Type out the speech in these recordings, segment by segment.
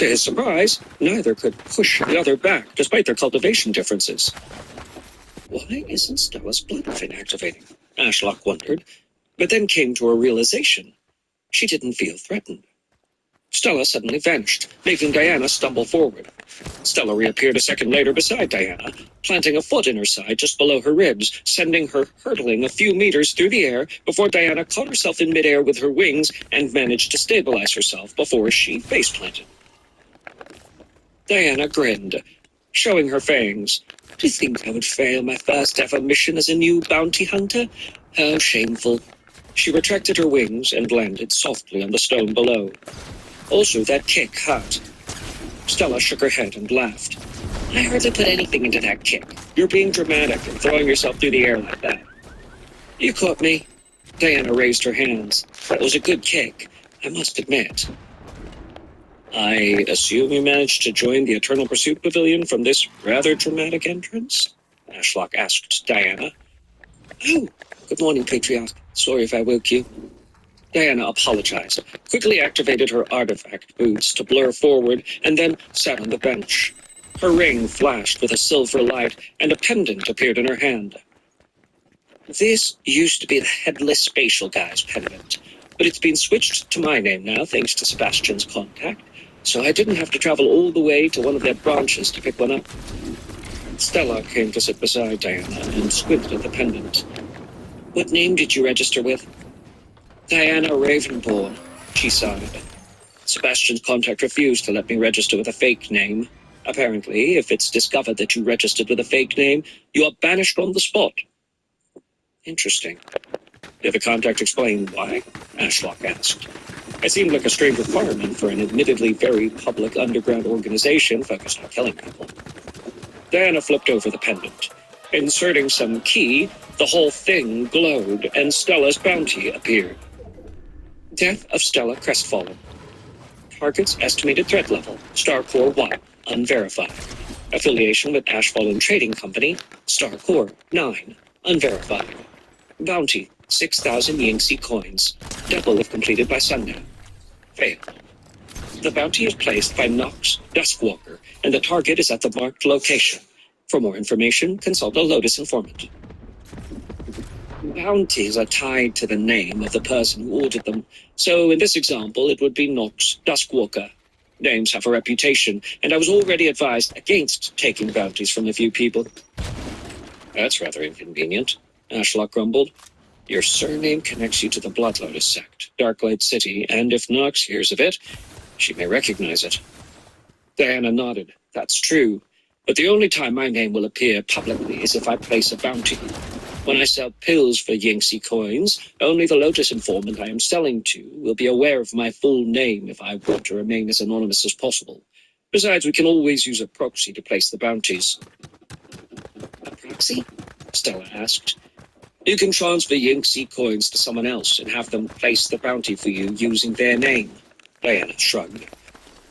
To his surprise, neither could push the other back, despite their cultivation differences. Why isn't Stella's blood fin activating? Ashlock wondered, but then came to a realization. She didn't feel threatened. Stella suddenly vanished, making Diana stumble forward. Stella reappeared a second later beside Diana, planting a foot in her side just below her ribs, sending her hurtling a few meters through the air before Diana caught herself in midair with her wings and managed to stabilize herself before she face-planted. Diana grinned, showing her fangs. Do you think I would fail my first ever mission as a new bounty hunter? How shameful. She retracted her wings and landed softly on the stone below. Also, that kick hurt. Stella shook her head and laughed. I hardly put anything into that kick. You're being dramatic and throwing yourself through the air like that. You caught me. Diana raised her hands. That was a good kick, I must admit. I assume you managed to join the Eternal Pursuit Pavilion from this rather dramatic entrance? Ashlock asked Diana. Oh, good morning, Patriarch. Sorry if I woke you. Diana apologized, quickly activated her artifact boots to blur forward, and then sat on the bench. Her ring flashed with a silver light, and a pendant appeared in her hand. This used to be the Headless Spatial Guy's pendant, but it's been switched to my name now thanks to Sebastian's contact, so I didn't have to travel all the way to one of their branches to pick one up. Stella came to sit beside Diana and squinted at the pendant. What name did you register with? Diana Ravenborn, she sighed. Sebastian's contact refused to let me register with a fake name. Apparently, if it's discovered that you registered with a fake name, you are banished on the spot. Interesting. Did the contact explain why? Ashlock asked. It seemed like a strange requirement for an admittedly very public underground organization focused on killing people. Diana flipped over the pendant. Inserting some key, the whole thing glowed, and Stella's bounty appeared. Death of Stella Crestfallen. Target's estimated threat level, Starcore 1, unverified. Affiliation with Ashfallen Trading Company, Starcore 9, unverified. Bounty, 6,000 Yingxi coins, double if completed by sundown. Failed. The bounty is placed by Nox Duskwalker, and the target is at the marked location. For more information, consult a Lotus informant. Bounties are tied to the name of the person who ordered them, so in this example it would be Nox Duskwalker. Names have a reputation, and I was already advised against taking bounties from a few people. That's rather inconvenient, Ashlock grumbled. Your surname connects you to the Blood Lotus sect, Darklight City, and if Nox hears of it, she may recognize it. Diana nodded. That's true, but the only time my name will appear publicly is if I place a bounty. When I sell pills for Yingxi coins, only the Lotus informant I am selling to will be aware of my full name if I want to remain as anonymous as possible. Besides, we can always use a proxy to place the bounties. A proxy? Stella asked. You can transfer Yingxi coins to someone else and have them place the bounty for you using their name. Diana shrugged.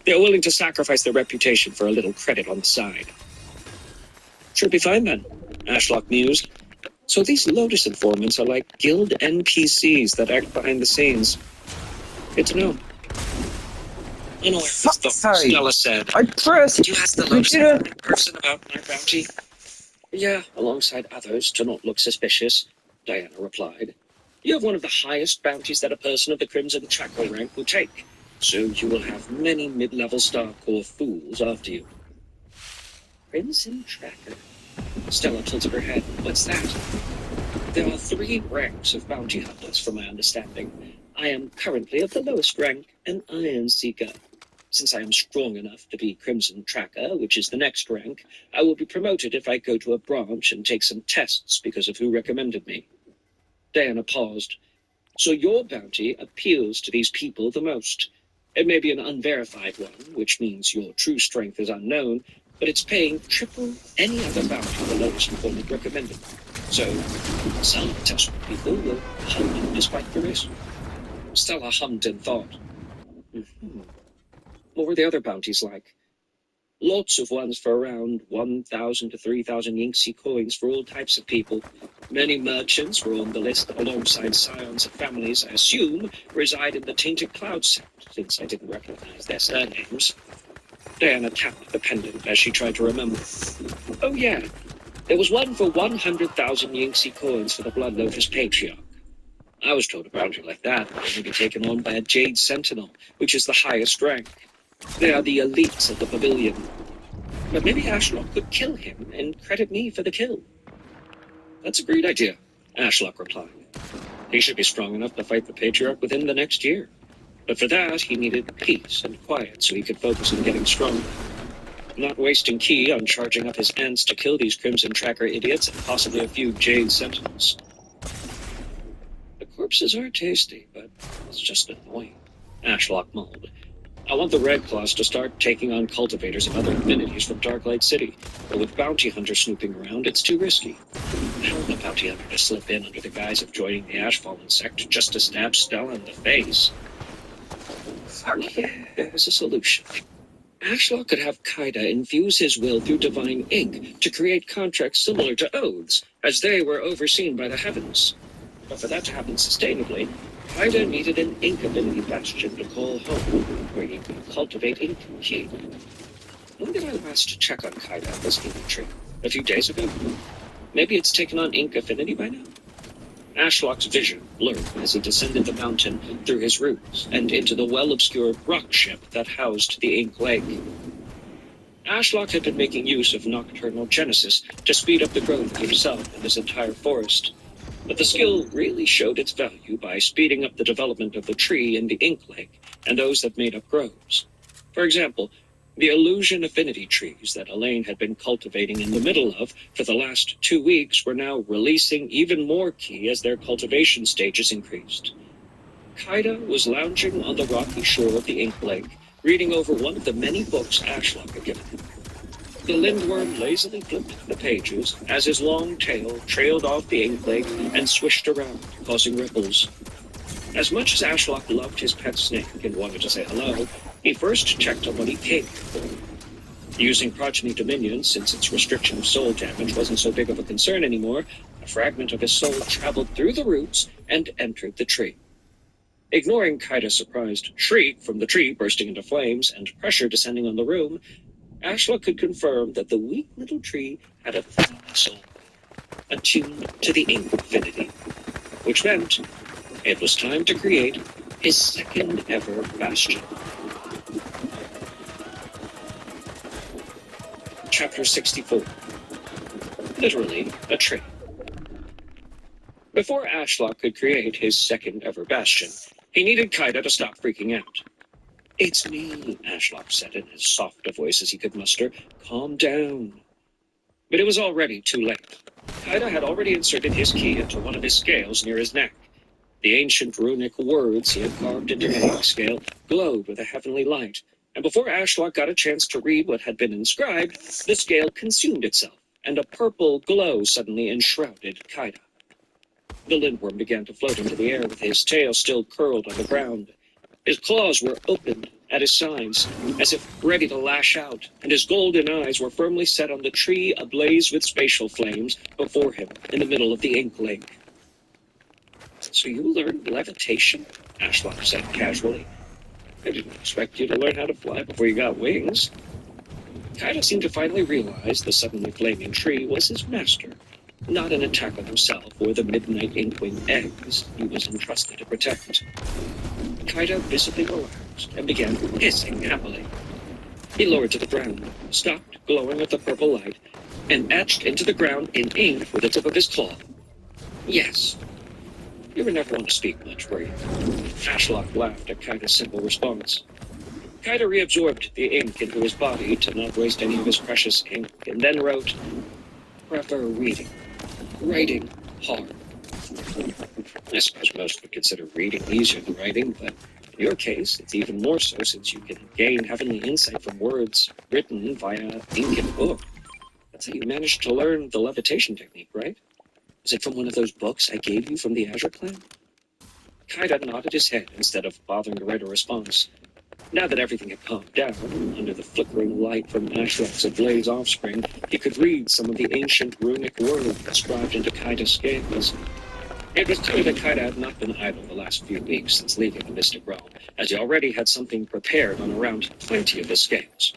They're willing to sacrifice their reputation for a little credit on the side. Should be fine then, Ashlock mused. So these Lotus informants are like guild NPCs that act behind the scenes. Good to know. Unaware of his thoughts, Stella said, I pressed. Did you ask the Lotus informant person about my bounty? Yeah, alongside others, to not look suspicious, Diana replied. You have one of the highest bounties that a person of the Crimson Tracker rank will take, so you will have many mid-level Starcore fools after you. Crimson Tracker? Stella tilted her head. What's that? There are 3 ranks of bounty hunters, from my understanding. I am currently of the lowest rank, an Iron Seeker. Since I am strong enough to be Crimson Tracker, which is the next rank, I will be promoted if I go to a branch and take some tests because of who recommended me. Diana paused. So your bounty appeals to these people the most. It may be an unverified one, which means your true strength is unknown, but it's paying triple any other bounty the Lotus informant recommended. So, some desperate people will hunt him despite the risk. Stella hummed in thought. What were the other bounties like? Lots of ones for around 1,000 to 3,000 Yingxi coins for all types of people. Many merchants were on the list alongside scions of families I assume reside in the Tainted Cloud sect, since I didn't recognize their surnames. Diana tapped the pendant as she tried to remember. Oh yeah, there was one for 100,000 Yinxi coins for the Blood Lotus Patriarch. I was told a bounty like that would only be taken on by a Jade Sentinel, which is the highest rank. They are the elites of the pavilion. But maybe Ashlock could kill him and credit me for the kill. That's a great idea, Ashlock replied. He should be strong enough to fight the Patriarch within the next year. But for that, he needed peace and quiet so he could focus on getting stronger. Not wasting ki on charging up his ants to kill these Crimson Tracker idiots and possibly a few Jade Sentinels. The corpses are tasty, but it's just annoying, Ashlock mulled. I want the Red Claws to start taking on cultivators of other affinities from Darklight City, but with bounty hunters snooping around, it's too risky. I don't want the bounty hunter to slip in under the guise of joining the Ashfallen sect just to stab Stella in the face. There was a solution. Ashlock could have Kaida infuse his will through divine ink to create contracts similar to oaths, as they were overseen by the heavens. But for that to happen sustainably, Kaida needed an ink affinity bastion to call home, where he could cultivate ink ki. When did I last check on Kaida at this ink tree? A few days ago? Maybe it's taken on ink affinity by now? Ashlock's vision blurred as he descended the mountain through his roots and into the well-obscured rock ship that housed the Ink Lake. Ashlock had been making use of Nocturnal Genesis to speed up the growth of himself and his entire forest, but the skill really showed its value by speeding up the development of the tree in the Ink Lake and those that made up groves. For example, the illusion affinity trees that Elaine had been cultivating in the middle of for the last 2 weeks were now releasing even more ki as their cultivation stages increased. Kaida was lounging on the rocky shore of the Ink Lake, reading over one of the many books Ashlock had given him. The lindworm lazily flipped the pages as his long tail trailed off the Ink Lake and swished around, causing ripples. As much as Ashlock loved his pet snake and wanted to say hello, he first checked on what he came for. Using Progeny Dominion, since its restriction of soul damage wasn't so big of a concern anymore, a fragment of his soul traveled through the roots and entered the tree. Ignoring Kaida's surprised shriek from the tree bursting into flames and pressure descending on the room, Ashlock could confirm that the weak little tree had a tiny soul, attuned to the ink affinity, which meant it was time to create his second ever bastion. Chapter 64. Literally, a tree. Before Ashlock could create his second ever bastion, he needed Kaida to stop freaking out. It's me, Ashlock said in as soft a voice as he could muster. Calm down. But it was already too late. Kaida had already inserted his ki into one of his scales near his neck. The ancient runic words he had carved into the ink scale glowed with a heavenly light, and before Ashlock got a chance to read what had been inscribed, the scale consumed itself, and a purple glow suddenly enshrouded Kaida. The lindworm began to float into the air with his tail still curled on the ground. His claws were opened at his sides, as if ready to lash out, and his golden eyes were firmly set on the tree ablaze with spatial flames before him in the middle of the Ink Lake. So you learned levitation? Ashlock said casually. I didn't expect you to learn how to fly before you got wings. Kaida seemed to finally realize the suddenly flaming tree was his master, not an attack on himself or the midnight Inkwing eggs he was entrusted to protect. Kaida visibly relaxed and began hissing happily. He lowered to the ground, stopped glowing with the purple light, and etched into the ground in ink with the tip of his claw. Yes. You were never one to speak much, were you? Ashlock laughed at Kaida's simple response. Kaida reabsorbed the ink into his body to not waste any of his precious ink, and then wrote, Prefer reading. Writing hard. I suppose most would consider reading easier than writing, but in your case, it's even more so since you can gain heavenly insight from words written via ink in a book. That's how you managed to learn the levitation technique, right? Is it from one of those books I gave you from the Azure Clan? Kaida nodded his head instead of bothering to write a response. Now that everything had calmed down, under the flickering light from Ashlock's ablaze offspring, he could read some of the ancient runic words inscribed into Kaida's scales. It was clear that Kaida had not been idle the last few weeks since leaving the Mystic Realm, as he already had something prepared on around 20 of his scales.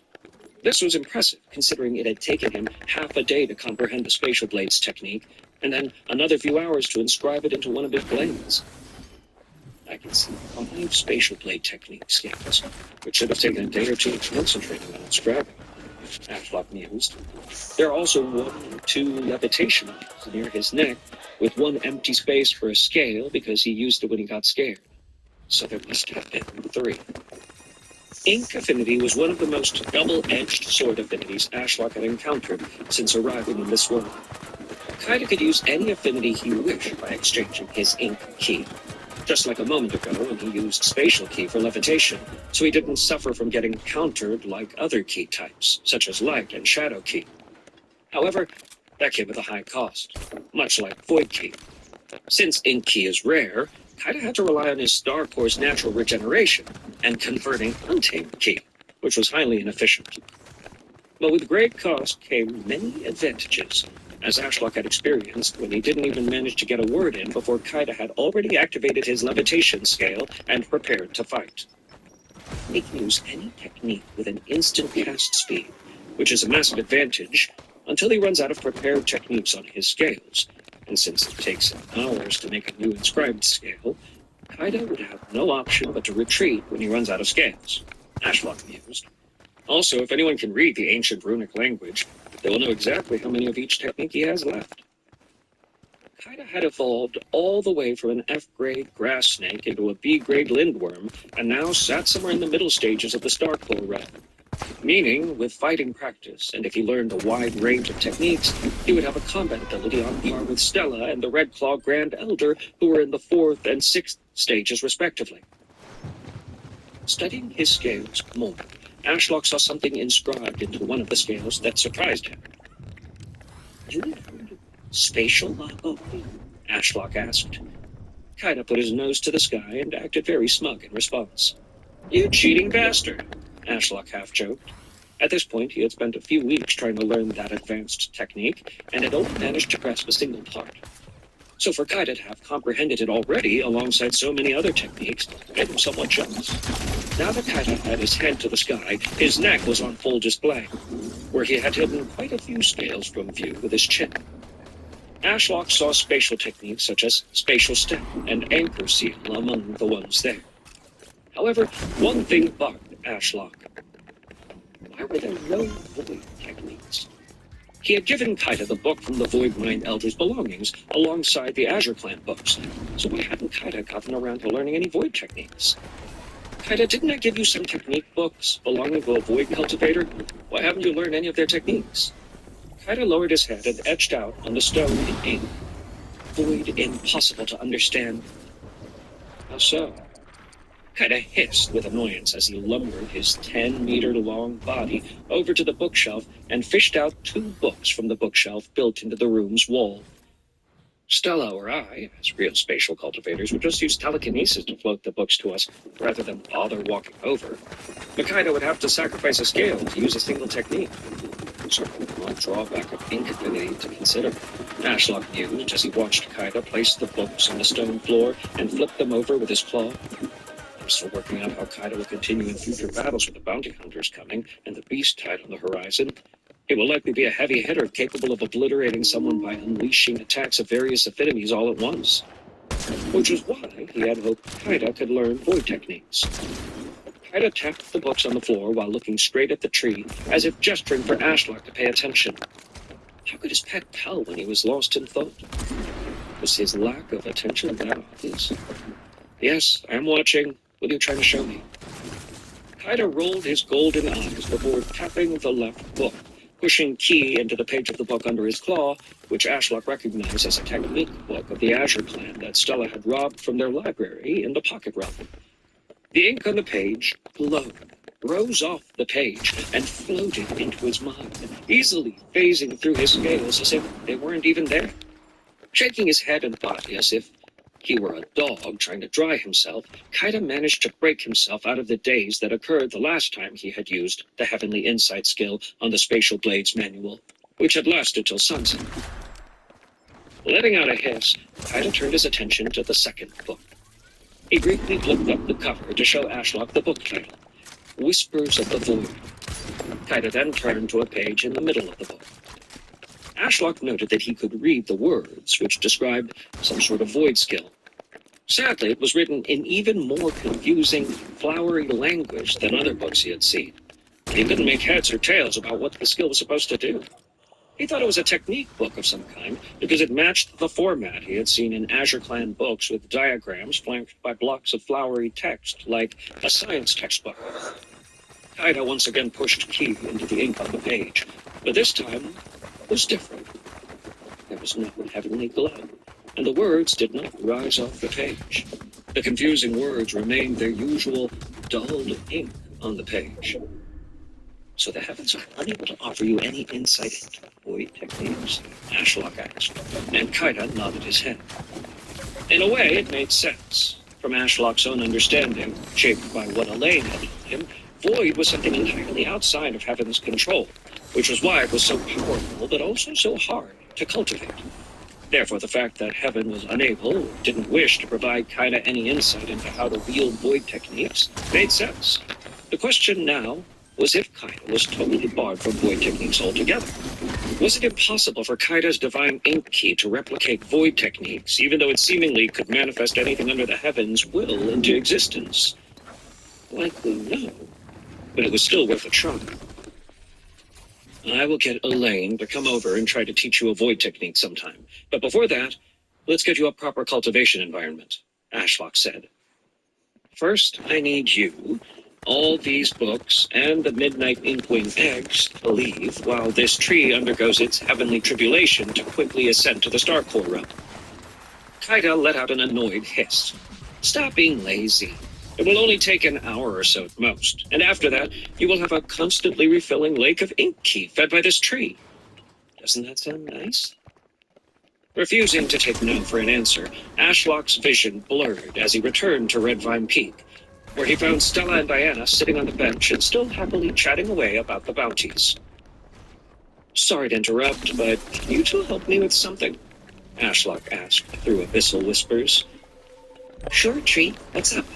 This was impressive, considering it had taken him half a day to comprehend the spatial blades technique, and then another few hours to inscribe it into one of his blades. I can see 5 spatial blade technique scales, which should have taken a day or two of concentrating on inscribing, Ashlock mused. There are also 1 or 2 levitation lines near his neck, with 1 empty space for a scale because he used it when he got scared. So there must have been 3. Ink affinity was one of the most double-edged sword affinities Ashlock had encountered since arriving in this world. Kaida could use any affinity he wished by exchanging his ink key, just like a moment ago when he used spatial key for levitation, so he didn't suffer from getting countered like other key types, such as light and shadow key. However, that came with a high cost, much like void key. Since ink key is rare, Kaida had to rely on his star core's natural regeneration and converting untamed key, which was highly inefficient. But with great cost came many advantages, as Ashlock had experienced when he didn't even manage to get a word in before Kaida had already activated his levitation scale and prepared to fight. He can use any technique with an instant cast speed, which is a massive advantage, until he runs out of prepared techniques on his scales. And since it takes him hours to make a new inscribed scale, Kaida would have no option but to retreat when he runs out of scales, Ashlock mused. Also, if anyone can read the ancient runic language, they will know exactly how many of each technique he has left. Kaida had evolved all the way from an F-grade grass snake into a B-grade lindworm, and now sat somewhere in the middle stages of the Starcore realm. Meaning, with fighting practice, and if he learned a wide range of techniques, he would have a combat ability on par with Stella and the Red Claw Grand Elder, who were in the 4th and 6th stages respectively. Studying his scales more, Ashlock saw something inscribed into one of the scales that surprised him. "You learned spatial lava?" Ashlock asked. Kaida put his nose to the sky and acted very smug in response. "You cheating bastard," Ashlock half-joked. At this point, he had spent a few weeks trying to learn that advanced technique, and had only managed to grasp a single part. So for Kaida to have comprehended it already alongside so many other techniques made him somewhat jealous. Now that Kaida had his head to the sky, his neck was on full display, where he had hidden quite a few scales from view with his chin. Ashlock saw spatial techniques such as spatial step and anchor seal among the ones there. However, one thing bugged Ashlock. Why were there no void techniques? He had given Kaida the book from the Void Mind Elder's belongings alongside the Azure Clan books, so why hadn't Kaida gotten around to learning any void techniques? Kaida, didn't I give you some technique books belonging to a void cultivator? Why haven't you learned any of their techniques? Kaida lowered his head and etched out on the stone in ink. Void impossible to understand. How so? Kaida hissed with annoyance as he lumbered his 10-meter-long body over to the bookshelf and fished out 2 books from the bookshelf built into the room's wall. Stella or I, as real spatial cultivators, would just use telekinesis to float the books to us, rather than bother walking over. But Kaida would have to sacrifice a scale to use a single technique. Certainly one drawback of ink affinity to consider. Ashlock mused as he watched Kaida place the books on the stone floor and flip them over with his claw. I'm still working out how Kaida will continue in future battles with the bounty hunters coming and the beast tide on the horizon. He will likely be a heavy hitter capable of obliterating someone by unleashing attacks of various affinities all at once. Which is why he had hoped Kaida could learn void techniques. Kaida tapped the books on the floor while looking straight at the tree, as if gesturing for Ashlock to pay attention. How could his pet tell when he was lost in thought? Was his lack of attention that obvious? Yes, I am watching. What are you trying to show me? Kaida rolled his golden eyes before tapping the left book, pushing key into the page of the book under his claw, which Ashlock recognized as a technique book of the Azure Clan that Stella had robbed from their library in the Pocket Realm. The ink on the page glowed, rose off the page, and floated into his mind, easily phasing through his scales as if they weren't even there. Shaking his head and body as if he were a dog trying to dry himself, Kaida managed to break himself out of the daze that occurred the last time he had used the Heavenly Insight skill on the Spatial Blades manual, which had lasted till sunset. Letting out a hiss, Kaida turned his attention to the second book. He briefly looked up the cover to show Ashlock the book title, Whispers of the Void. Kaida then turned to a page in the middle of the book. Ashlock noted that he could read the words, which described some sort of void skill. Sadly, it was written in even more confusing, flowery language than other books he had seen. He couldn't make heads or tails about what the skill was supposed to do. He thought it was a technique book of some kind because it matched the format he had seen in Azure Clan books with diagrams flanked by blocks of flowery text, like a science textbook. Kaida once again pushed key into the ink on the page, but this time it was different. There was no heavenly glow, and the words did not rise off the page. The confusing words remained their usual dulled ink on the page. So the heavens are unable to offer you any insight into void techniques? Ashlock asked, and Kaida nodded his head. In a way, it made sense. From Ashlock's own understanding, shaped by what Elaine had told him, void was something entirely outside of heaven's control, which was why it was so powerful, but also so hard to cultivate. Therefore, the fact that heaven was unable or didn't wish to provide Kaida any insight into how to wield void techniques made sense. The question now was if Kaida was totally barred from void techniques altogether. Was it impossible for Kaida's divine ink key to replicate void techniques, even though it seemingly could manifest anything under the heavens' will into existence? Likely no, but it was still worth a try. I will get Elaine to come over and try to teach you a void technique sometime. But before that, let's get you a proper cultivation environment, Ashlock said. First, I need you, all these books, and the Midnight Inkwing eggs to leave while this tree undergoes its heavenly tribulation to quickly ascend to the Star Core realm. Kaida let out an annoyed hiss. Stop being lazy. It will only take an hour or so at most, and after that, you will have a constantly refilling lake of ink key fed by this tree. Doesn't that sound nice? Refusing to take no for an answer, Ashlock's vision blurred as he returned to Red Vine Peak, where he found Stella and Diana sitting on the bench and still happily chatting away about the bounties. Sorry to interrupt, but can you two help me with something? Ashlock asked through abyssal whispers. Sure, Tree. What's up?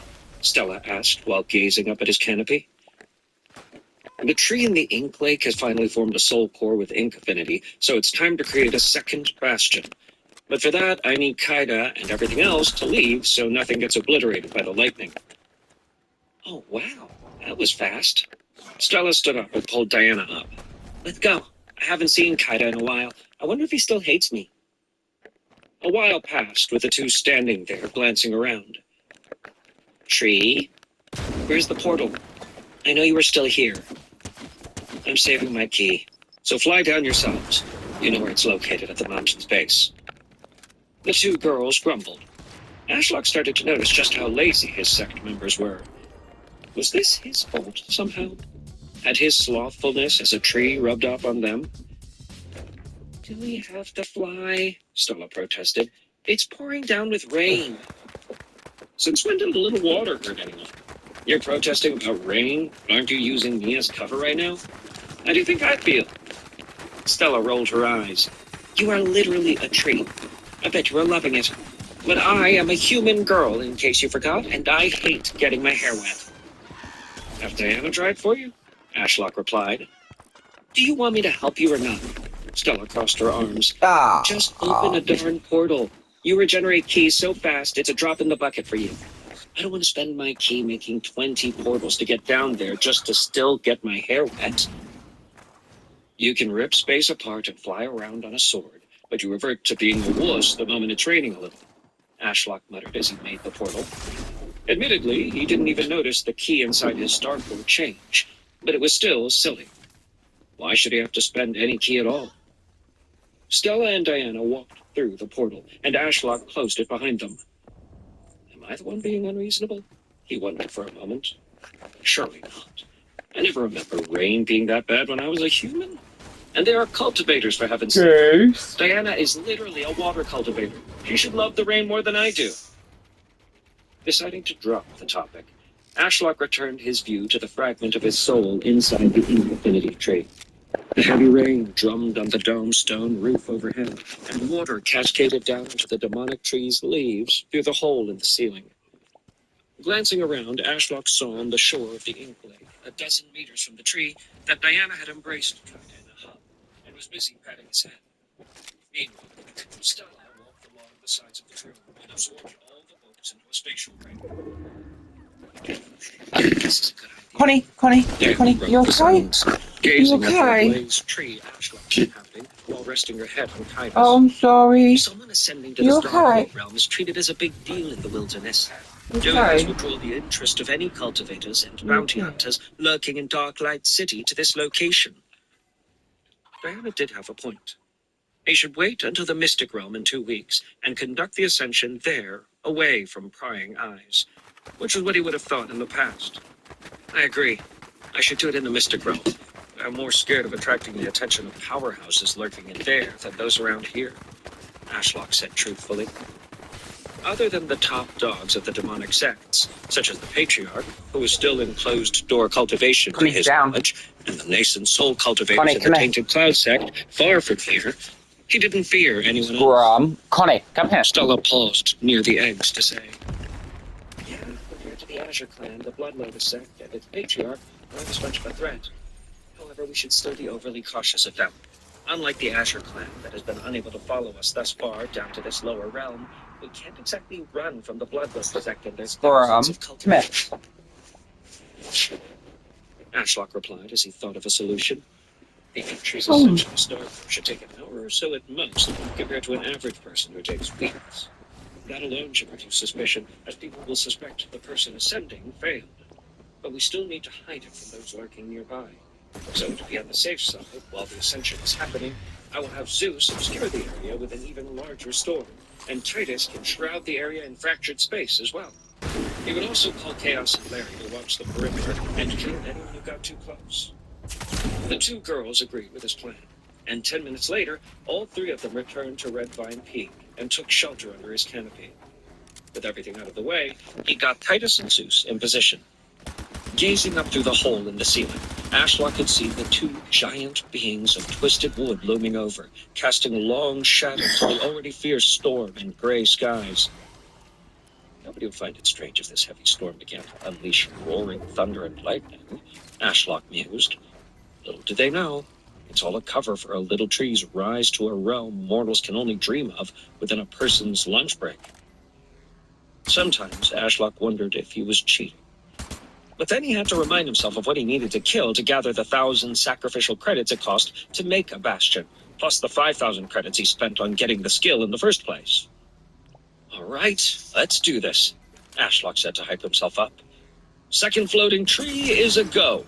Stella asked while gazing up at his canopy. The tree in the ink lake has finally formed a soul core with ink affinity, so it's time to create a second bastion. But for that, I need Kaida and everything else to leave so nothing gets obliterated by the lightning. Oh, wow. That was fast. Stella stood up and pulled Diana up. Let's go. I haven't seen Kaida in a while. I wonder if he still hates me. A while passed with the two standing there, glancing around. Tree? Where's the portal? I know you were still here. I'm saving my key, so fly down yourselves. You know where it's located at the mountain's base. The two girls grumbled. Ashlock started to notice just how lazy his sect members were. Was this his fault somehow? Had his slothfulness as a tree rubbed off on them? Do we have to fly? Stella protested. It's pouring down with rain. Since when did a little water hurt anyone? You're protesting about rain? Aren't you using me as cover right now? How do you think I feel? Stella rolled her eyes. You are literally a tree. I bet you are loving it. But I am a human girl, in case you forgot, and I hate getting my hair wet. Have Diana dried for you? Ashlock replied. Do you want me to help you or not? Stella crossed her arms. Just open a darn portal. You regenerate keys so fast, it's a drop in the bucket for you. I don't want to spend my key making 20 portals to get down there just to still get my hair wet. You can rip space apart and fly around on a sword, but you revert to being a wuss the moment it's raining a little. Ashlock muttered as he made the portal. Admittedly, he didn't even notice the key inside his star core change, but it was still silly. Why should he have to spend any key at all? Stella and Diana walked through the portal, and Ashlock closed it behind them. Am I the one being unreasonable? He wondered for a moment. Surely not. I never remember rain being that bad when I was a human. And there are cultivators, for heaven's sake. Diana is literally a water cultivator. She should love the rain more than I do. Deciding to drop the topic, Ashlock returned his view to the fragment of his soul inside the infinity tree. The heavy rain drummed on the dome stone roof overhead, and water cascaded down into the demonic tree's leaves through the hole in the ceiling. Glancing around, Ashlock saw on the shore of the Ink Lake, a dozen meters from the tree, that Diana had embraced Trent in a hug and was busy patting his head. Meanwhile, Stella walked along the sides of the room and absorbed all the books into a spatial ring. This is a good idea. Connie, you okay? Gazing You at the okay? glazed tree Ashlock was inhabiting while resting her head on Titus. Oh, I'm sorry. Someone ascending to You the okay? Stargate realm is treated as a big deal in the wilderness. Doing Okay. this would draw the interest of any cultivators and bounty hunters lurking in Darklight City to this location. Diana did have a point. He should wait until the Mystic Realm in 2 weeks and conduct the ascension there, away from prying eyes, which is what he would have thought in the past. I agree. I should do it in the Mystic Realm. I'm more scared of attracting the attention of powerhouses lurking in there than those around here, Ashlock said truthfully. Other than the top dogs of the demonic sects, such as the Patriarch, who is still in closed-door cultivation to his knowledge, and the nascent soul cultivators in the Tainted Cloud sect, far from here, he didn't fear anyone else. Connie, come here. Stella paused near the eggs to say, yeah, compared to the Azure clan, the Blood Lotus sect, and its Patriarch aren't as much of a threat. However, we should still be overly cautious of them. Unlike the Azure clan that has been unable to follow us thus far down to this lower realm, we can't exactly run from the Bloodlust sect and their thousands of cultivators. Ashlock replied as he thought of a solution. The entry's ascension to Stargate should take an hour or so at most, compared to an average person who takes weeks. That alone should reduce suspicion, as people will suspect the person ascending failed. But we still need to hide it from those lurking nearby. So, to be on the safe side, while the ascension is happening, I will have Zeus obscure the area with an even larger storm, and Titus can shroud the area in fractured space as well. He would also call Chaos and Larry to watch the perimeter and kill anyone who got too close. The two girls agreed with his plan, and 10 minutes later, all three of them returned to Red Vine Peak and took shelter under his canopy. With everything out of the way, he got Titus and Zeus in position. Gazing up through the hole in the ceiling, Ashlock could see the two giant beings of twisted wood looming over, casting long shadows on the already fierce storm and gray skies. Nobody would find it strange if this heavy storm began to unleash roaring thunder and lightning, Ashlock mused. Little did they know, it's all a cover for a little tree's rise to a realm mortals can only dream of within a person's lunch break. Sometimes Ashlock wondered if he was cheating. But then he had to remind himself of what he needed to kill to gather the 1,000 sacrificial credits it cost to make a bastion, plus the 5,000 credits he spent on getting the skill in the first place. All right, let's do this, Ashlock said to hype himself up. Second floating tree is a go.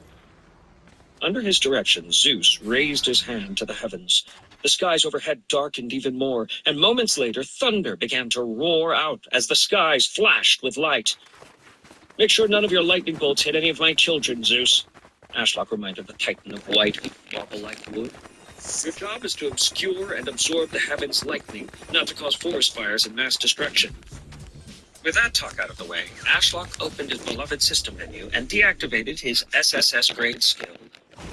Under his direction, Zeus raised his hand to the heavens. The skies overhead darkened even more, and moments later, thunder began to roar out as the skies flashed with light. Make sure none of your lightning bolts hit any of my children, Zeus, Ashlock reminded the titan of white, marble-like wood. Your job is to obscure and absorb the heavens' lightning, not to cause forest fires and mass destruction. With that talk out of the way, Ashlock opened his beloved system menu and deactivated his SSS-grade skill,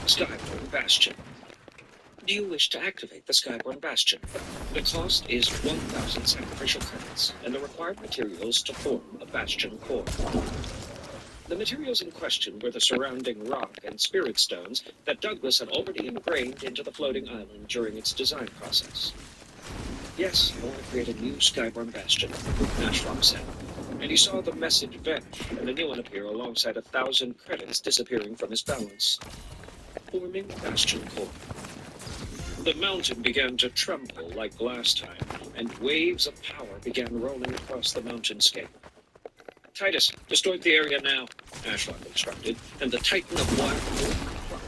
Skyborn Bastion. Do you wish to activate the Skyborn Bastion? The cost is 1,000 sacrificial credits, and the required materials to form a Bastion core. The materials in question were the surrounding rock and spirit stones that Douglas had already ingrained into the floating island during its design process. Yes, I want to create a new Skyborn Bastion, Ashlock said, and he saw the message vanish and a new one appear alongside 1,000 credits disappearing from his balance. Forming Bastion core. The mountain began to tremble like last time, and waves of power began rolling across the mountainscape. Titus, destroy the area now, Ashlock instructed, and the Titan of Wild.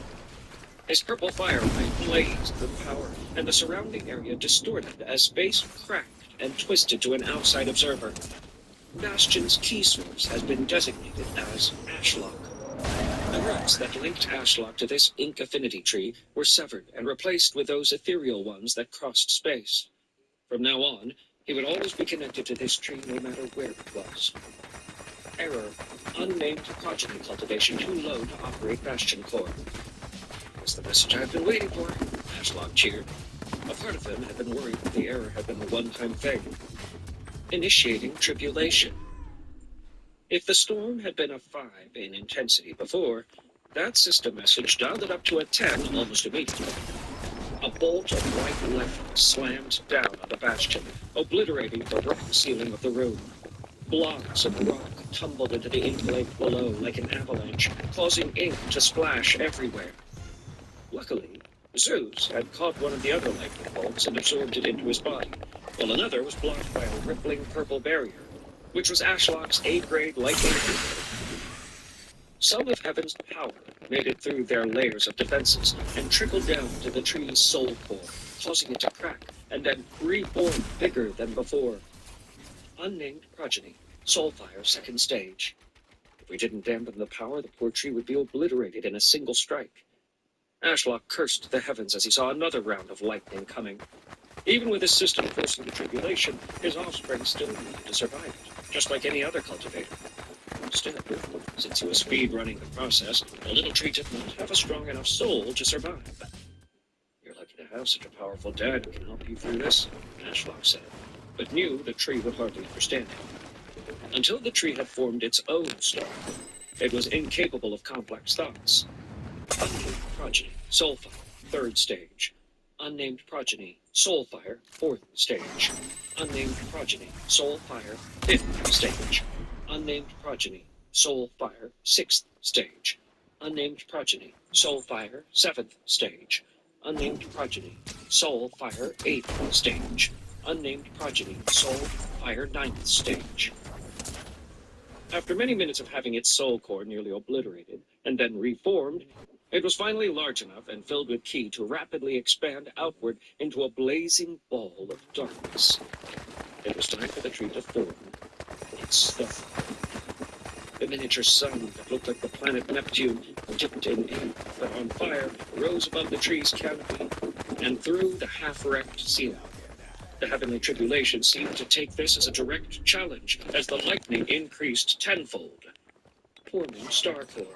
His purple fire light blazed with power, and the surrounding area distorted as space cracked and twisted to an outside observer. Bastion's key source has been designated as Ashlock. The roots that linked Ashlock to this ink affinity tree were severed and replaced with those ethereal ones that crossed space. From now on, he would always be connected to this tree no matter where it was. Error. Unnamed progeny cultivation too low to operate Bastion core. That's the message I've been waiting for, Ashlock cheered. A part of him had been worried that the error had been a one-time thing. Initiating tribulation. If the storm had been a 5 in intensity before, that system message dialed it up to a 10 almost immediately. A bolt of white light slammed down on the bastion, obliterating the rock ceiling of the room. Blocks of rock tumbled into the ink lake below like an avalanche, causing ink to splash everywhere. Luckily, Zeus had caught one of the other lightning bolts and absorbed it into his body, while another was blocked by a rippling purple barrier, which was Ashlock's A-grade lightning field. Some of Heaven's power made it through their layers of defenses and trickled down to the tree's soul core, causing it to crack and then reform bigger than before. Unnamed progeny, Soulfire second stage. If we didn't dampen the power, the poor tree would be obliterated in a single strike. Ashlock cursed the heavens as he saw another round of lightning coming. Even with his system forcing the tribulation, his offspring still needed to survive it, just like any other cultivator. Still, since he was speed-running the process, the little tree did not have a strong enough soul to survive. You're lucky to have such a powerful dad who can help you through this, Ashlock said, but knew the tree would hardly understand him. Until the tree had formed its own star, it was incapable of complex thoughts. Unnamed progeny, Soulfire, third stage. Unnamed progeny, Soulfire, fourth stage. Unnamed progeny, Soulfire, fifth stage. Unnamed progeny, Soulfire, sixth stage. Unnamed progeny, Soulfire, seventh stage. Unnamed progeny, Soulfire, eighth stage. Unnamed progeny, Soulfire, ninth stage. After many minutes of having its soul core nearly obliterated and then reformed, it was finally large enough and filled with ki to rapidly expand outward into a blazing ball of darkness. It was time for the tree to form its star. The miniature sun that looked like the planet Neptune, dipped in ink but on fire, rose above the tree's canopy and through the half-wrecked ceiling. The heavenly tribulation seemed to take this as a direct challenge as the lightning increased tenfold, forming Starcore.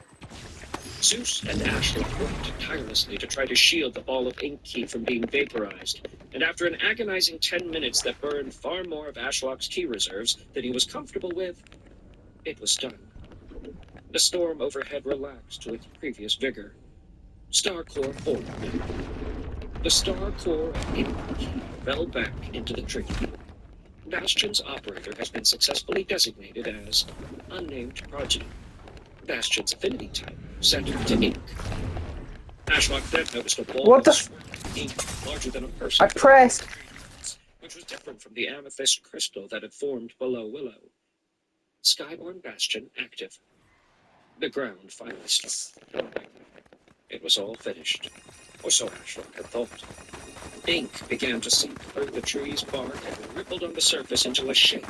Zeus and Ashlock worked tirelessly to try to shield the ball of ink ki from being vaporized, and after an agonizing 10 minutes that burned far more of Ashlock's ki reserves than he was comfortable with, it was done. The storm overhead relaxed to its previous vigor. Starcore formed. The star core of ink ki fell back into the tree. Bastion's operator has been successfully designated as Unnamed Progeny. Bastion's affinity type set to ink. Ashlock then noticed a ball What the of ink larger than a person, I pressed. which was different from the amethyst crystal that had formed below Willow. Skyborn Bastion active. The ground finally stopped. It was all finished, or so Ashlock had thought. Ink began to seep through the tree's bark and rippled on the surface into a shape.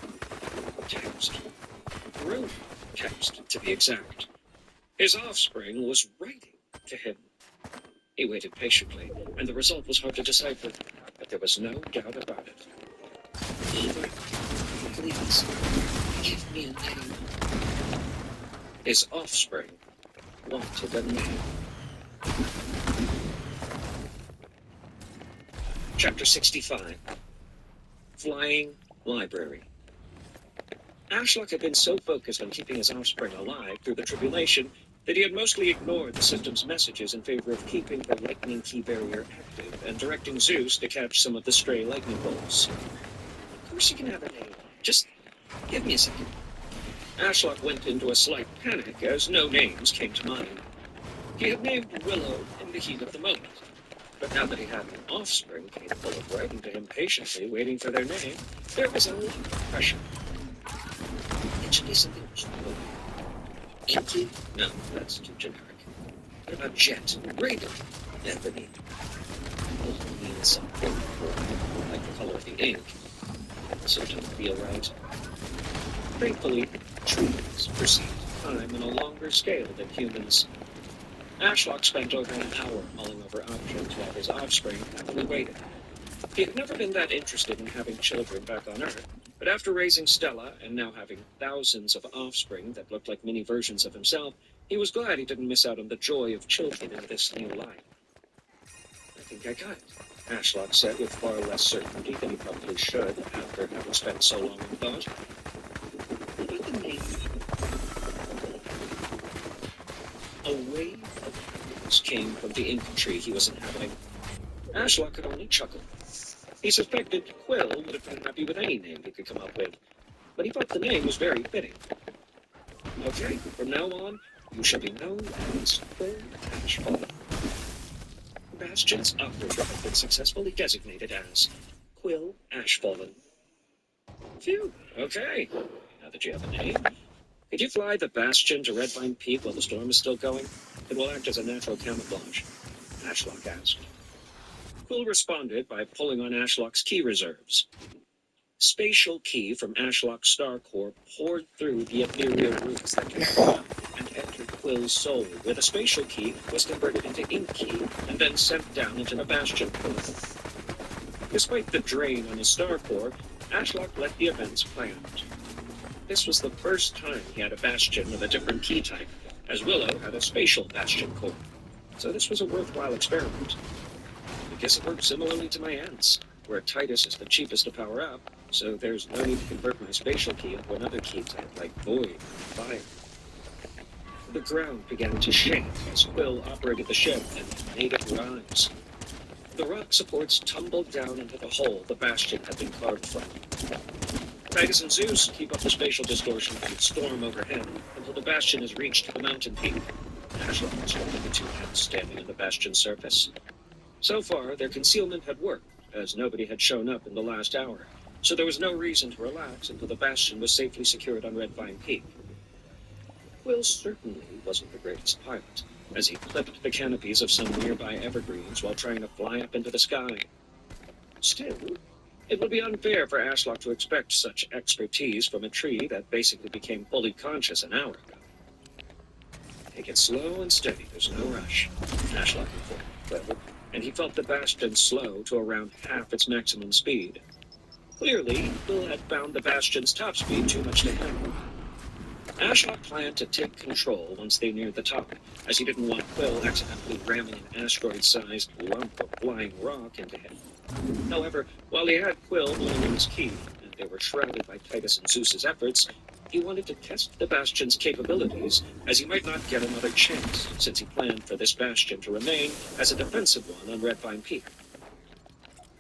Text. Rune text, to be exact. His offspring was writing to him. He waited patiently, and the result was hard to decipher, but there was no doubt about it. Either, please, give me a name. His offspring wanted a name. Chapter 65. Flying Library. Ashlock had been so focused on keeping his offspring alive through the tribulation that he had mostly ignored the system's messages in favor of keeping the lightning ki barrier active and directing Zeus to catch some of the stray lightning bolts. Of course you can have a name. Just give me a second. Ashlock went into a slight panic as no names came to mind. He had named Willow in the heat of the moment, but now that he had an offspring capable of writing to him patiently, waiting for their name, there was a lot of pressure. It should be something cool. Inky? No, that's too generic. What about Jet? Raven? Ebony? It means something like the color of the ink. So it doesn't feel right. Thankfully, trees perceive time on a longer scale than humans. Ashlock spent over an hour mulling over options while his offspring happily waited. He had never been that interested in having children back on Earth, but after raising Stella and now having thousands of offspring that looked like mini versions of himself, he was glad he didn't miss out on the joy of children in this new life. I think I got it, Ashlock said with far less certainty than he probably should after having spent so long in thought. What about the name? came from the ink tree he was inhabiting. Ashlock could only chuckle. He suspected Quill would have been happy with any name he could come up with, but he thought the name was very fitting. Okay, from now on, you shall be known as Quill Ashfallen. Bastion's operator had been successfully designated as Quill Ashfallen. Phew, okay. Now that you have a name, could you fly the Bastion to Redvine Peak while the storm is still going? It will act as a natural camouflage. Ashlock asked. Quill responded by pulling on Ashlock's key reserves. Spatial ki from Ashlock's star core poured through the ethereal roots that connected them and entered Quill's soul, where the spatial ki was converted into ink ki and then sent down into the Bastion core. Despite the drain on his star core, Ashlock let the events planned. This was the first time he had a Bastion of a different key type, as Willow had a spatial Bastion core. So this was a worthwhile experiment. I guess it worked similarly to my ants, where Titus is the cheapest to power up, so there's no need to convert my spatial key into another key type like Void or Fire. The ground began to shake as Quill operated the ship and made it rise. The rock supports tumbled down into the hole the Bastion had been carved from. Titus and Zeus keep up the spatial distortion and storm overhead until the Bastion is reached the mountain peak. Ashlock was holding the two hands standing on the Bastion's surface. So far, their concealment had worked, as nobody had shown up in the last hour, so there was no reason to relax until the Bastion was safely secured on Redvine Peak. Quill certainly wasn't the greatest pilot, as he clipped the canopies of some nearby evergreens while trying to fly up into the sky. Still, it would be unfair for Ashlock to expect such expertise from a tree that basically became fully conscious an hour ago. Take it slow and steady, there's no rush, Ashlock informed Quill, and he felt the Bastion slow to around half its maximum speed. Clearly, Quill had found the Bastion's top speed too much to handle. Ashlock planned to take control once they neared the top, as he didn't want Quill accidentally ramming an asteroid-sized lump of flying rock into him. However, while he had Quill pulling in his key, and they were shrouded by Titus and Zeus's efforts, he wanted to test the Bastion's capabilities, as he might not get another chance, since he planned for this Bastion to remain as a defensive one on Redvine Peak.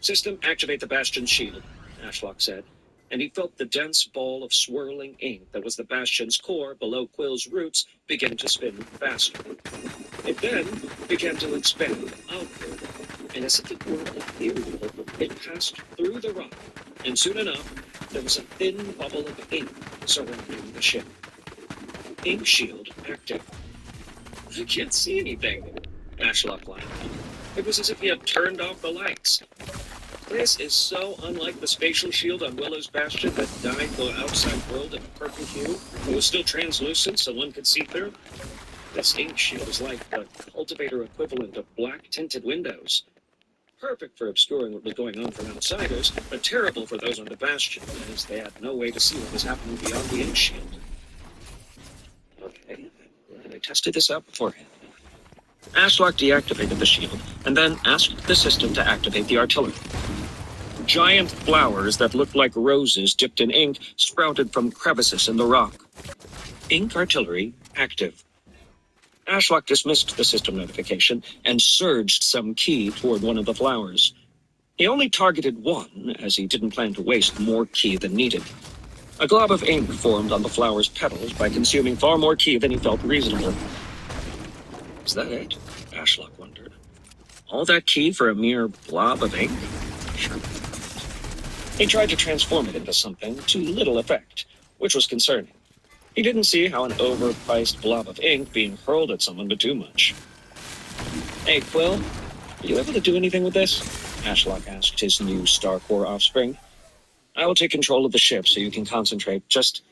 System, activate the Bastion's shield, Ashlock said, and he felt the dense ball of swirling ink that was the Bastion's core below Quill's roots begin to spin faster. It then began to expand outward, and as if it were ethereal, it passed through the rock, and soon enough, there was a thin bubble of ink surrounding the ship. Ink shield active. I can't see anything, Ashlock lied. It was as if he had turned off the lights. This is so unlike the spatial shield on Willow's Bastion that dyed the outside world in a purple hue. It was still translucent so one could see through. This ink shield is like the cultivator equivalent of black tinted windows. Perfect for obscuring what was going on from outsiders, but terrible for those on the Bastion, as they had no way to see what was happening beyond the ink shield. Okay, I tested this out beforehand. Ashlock deactivated the shield, and then asked the system to activate the artillery. Giant flowers that looked like roses dipped in ink sprouted from crevices in the rock. Ink artillery active. Ashlock dismissed the system notification and surged some ki toward one of the flowers. He only targeted one, as he didn't plan to waste more ki than needed. A glob of ink formed on the flower's petals by consuming far more ki than he felt reasonable. Is that it? Ashlock wondered. All that ki for a mere blob of ink? Sure. He tried to transform it into something to little effect, which was concerning. He didn't see how an overpriced blob of ink being hurled at someone would do much. Hey, Quill, are you able to do anything with this? Ashlock asked his new Star Core offspring. I will take control of the ship so you can concentrate. Just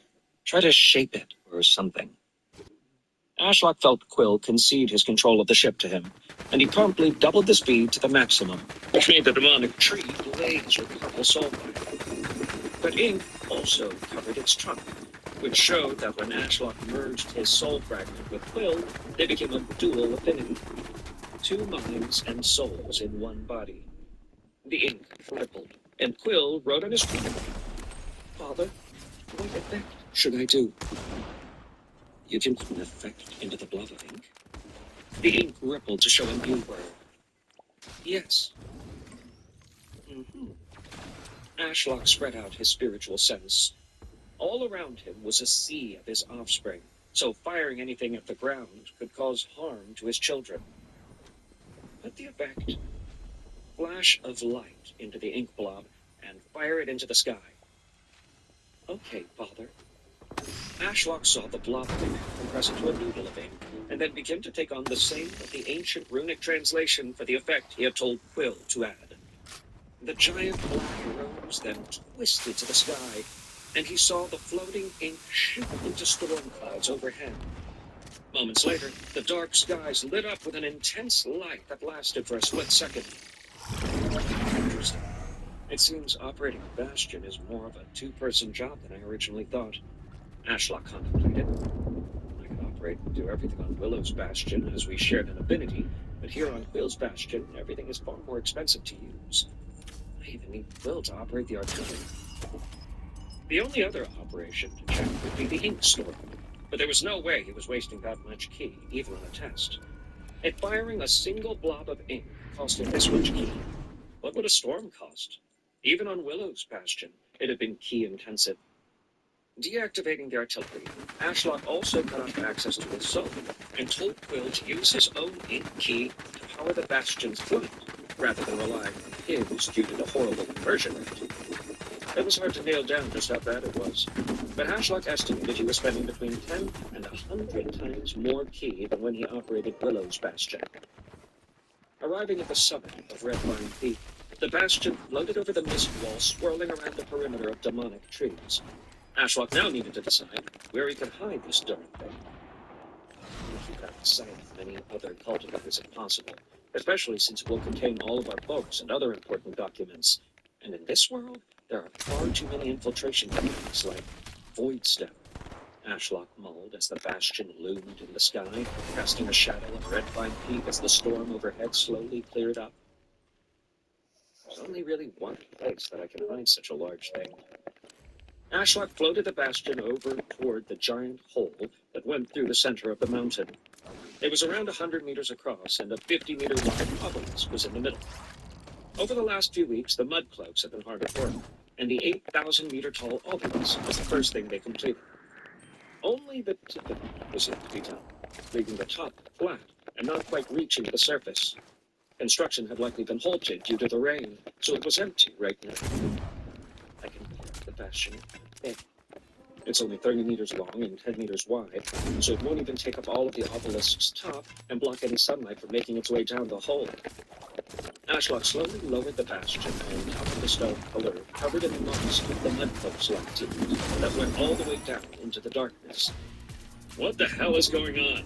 try to shape it or something. Ashlock felt Quill concede his control of the ship to him, and he promptly doubled the speed to the maximum, which made the demonic tree blaze with purple sulfur. But ink also covered its trunk, which showed that when Ashlock merged his soul fragment with Quill, they became a dual affinity. Two minds and souls in one body. The ink rippled, and Quill wrote on his finger, Father, what effect should I do? You can put an effect into the blob of ink. The ink rippled to show a new word. Yes. Ashlock spread out his spiritual sense. All around him was a sea of his offspring, so firing anything at the ground could cause harm to his children. But the effect? Flash of light into the ink blob and fire it into the sky. Okay, Father. Ashlock saw the blob of ink compress into a noodle of ink, and then begin to take on the same of the ancient runic translation for the effect he had told Quill to add. The giant black rose then twisted to the sky, and he saw the floating ink shoot into storm clouds overhead. Moments later, the dark skies lit up with an intense light that lasted for a split second. Interesting. It seems operating a bastion is more of a two-person job than I originally thought. Ashlock contemplated. I could operate and do everything on Willow's bastion as we shared an affinity, but here on Quill's bastion, everything is far more expensive to use. I even need Quill to operate the artillery. The only other operation to check would be the ink storm, but there was no way he was wasting that much key, even on a test. If firing a single blob of ink cost him this much key, what would a storm cost? Even on Willow's bastion, it had been key-intensive. Deactivating the artillery, Ashlock also cut off access to his soul, and told Quill to use his own ink key to power the bastion's flight, rather than relying on his due to the horrible conversion rate. It was hard to nail down just how bad it was, but Ashlock estimated he was spending between 10 and 100 times more key than when he operated Willow's bastion. Arriving at the summit of Red Vine Peak, the bastion floated over the mist wall swirling around the perimeter of demonic trees. Ashlock now needed to decide where he could hide this darn thing. Keep out of sight of many other cultivators if possible, especially since it will contain all of our books and other important documents. And in this world, there are far too many infiltration techniques like Voidstone. Ashlock mulled as the bastion loomed in the sky, casting a shadow of Red Vine Peak as the storm overhead slowly cleared up. There's only really one place that I can hide such a large thing. Ashlock floated the bastion over toward the giant hole that went through the center of the mountain. It was around 100 meters across, and a 50-meter wide obelisk was in the middle. Over the last few weeks, the Mudcloaks have been hard at work, and the 8,000-meter tall obelisk was the first thing they completed. Only the tip was yet to be done, leaving the top flat and not quite reaching the surface. Construction had likely been halted due to the rain, so it was empty right now. I can picture the bastion. It's only 30 meters long and 10 meters wide, so it won't even take up all of the obelisk's top and block any sunlight from making its way down the hole. Ashlock slowly lowered the bastion on top of the stone pillar, covered in moss with the Mudcloaks left that went all the way down into the darkness. What the hell is going on?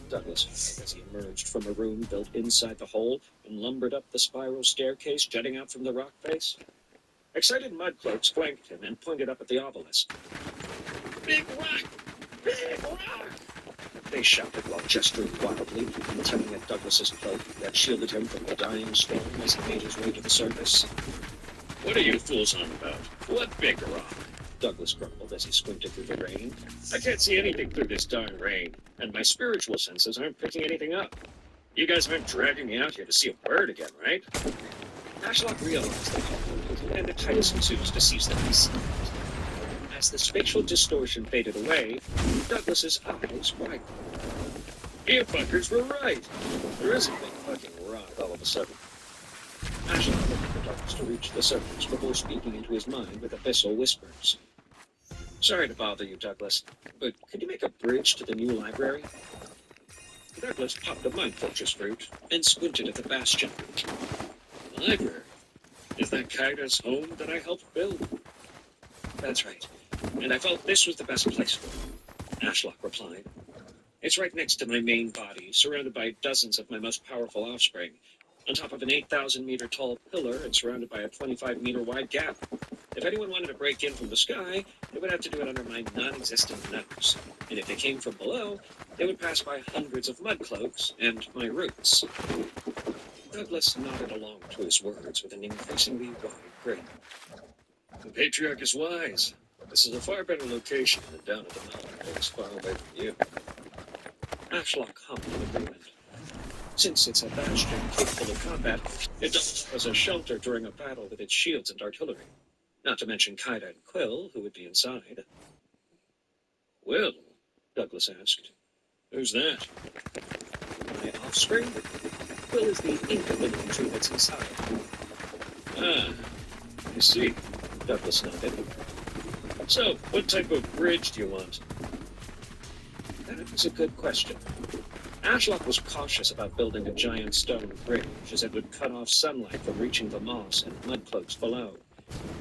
Douglas heard as he emerged from a room built inside the hole and lumbered up the spiral staircase jutting out from the rock face. Excited Mudcloaks flanked him and pointed up at the obelisk. Big rock! Big rock! They shouted while gesturing wildly and tugging at Douglas's cloak that shielded him from the dying storm as he made his way to the surface. What are you fools on about? What big rock? Douglas grumbled as he squinted through the rain. I can't see anything through this darn rain, and my spiritual senses aren't picking anything up. You guys aren't dragging me out here to see a bird again, right? Ashlock realized that and the Titus ensues to seize the peace. As the spatial distortion faded away, Douglas's eyes widened. You fuckers were right. There is a big fucking rock all of a sudden. Ashlock looked for Douglas to reach the surface before speaking into his mind with abyssal whispers. Sorry to bother you, Douglas, but could you make a bridge to the new library? Douglas popped a mind fortress fruit and squinted at the bastion. Library? Is that Kaida's home that I helped build? That's right, and I felt this was the best place for it, Ashlock replied. It's right next to my main body, surrounded by dozens of my most powerful offspring, on top of an 8,000-meter tall pillar and surrounded by a 25-meter wide gap. If anyone wanted to break in from the sky, they would have to do it under my non-existent nose, and if they came from below, they would pass by hundreds of Mudcloaks and my roots. Douglas nodded along to his words with an increasingly wide grin. The Patriarch is wise. This is a far better location than down at the mountain place far away from you. Ashlock hummed in agreement. Since it's a bastion capable of combat, it doubles as a shelter during a battle with its shields and artillery. Not to mention Kaida and Quill, who would be inside. Will? Douglas asked. Who's that? My offspring? Quill is the ink ability tree that's inside. Ah, I see. Douglas nodded. So, what type of bridge do you want? That was a good question. Ashlock was cautious about building a giant stone bridge, as it would cut off sunlight from reaching the moss and mudcloaks below.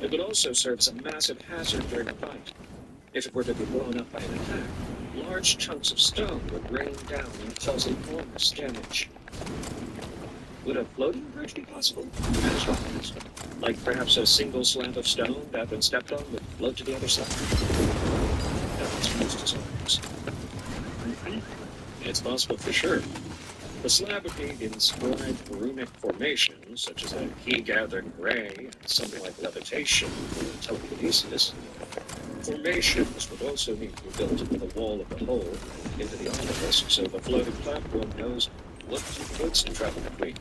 It would also serve as a massive hazard during a fight. If it were to be blown up by an attack, large chunks of stone would rain down and cause enormous damage. Would a floating bridge be possible? Ashlock asked. Like perhaps a single slab of stone that, when stepped on, would float to the other side? Douglas closed his eyes. It's possible for sure. The slab would be inscribed runic formations, such as a key-gathering ray, and something like levitation or telekinesis. Formations would also need to be built into the wall of the hole, into the obelisk, so the floating platform knows what two goods to travel between.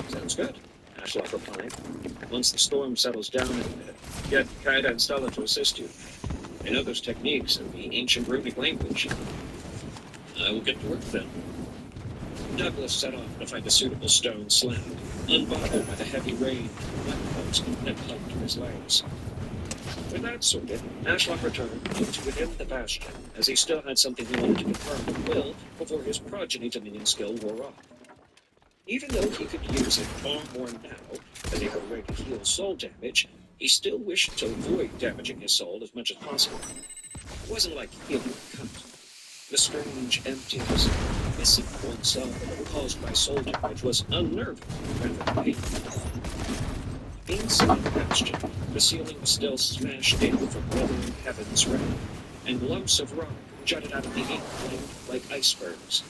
Sounds good, Ashlock replied. Once the storm settles down a bit, get Kaida and Stella to assist you. They know those techniques in the ancient runic language. I will get to work then. Douglas set off to find a suitable stone slab, unbothered by the heavy rain and mudcloaks that clung to his legs. With that sorted, Ashlock returned to within the bastion, as he still had something he wanted to confirm with Will before his progeny dominion skill wore off. Even though he could use it far more now, as he had a way to heal soul damage, he still wished to avoid damaging his soul as much as possible. It wasn't like healing a cut. The strange emptiness, missing oneself caused by soul damage was unnerving rather than painful. Inside the bastion, the ceiling was still smashed in from weathering heaven's rain, and lumps of rock jutted out of the ink like icebergs.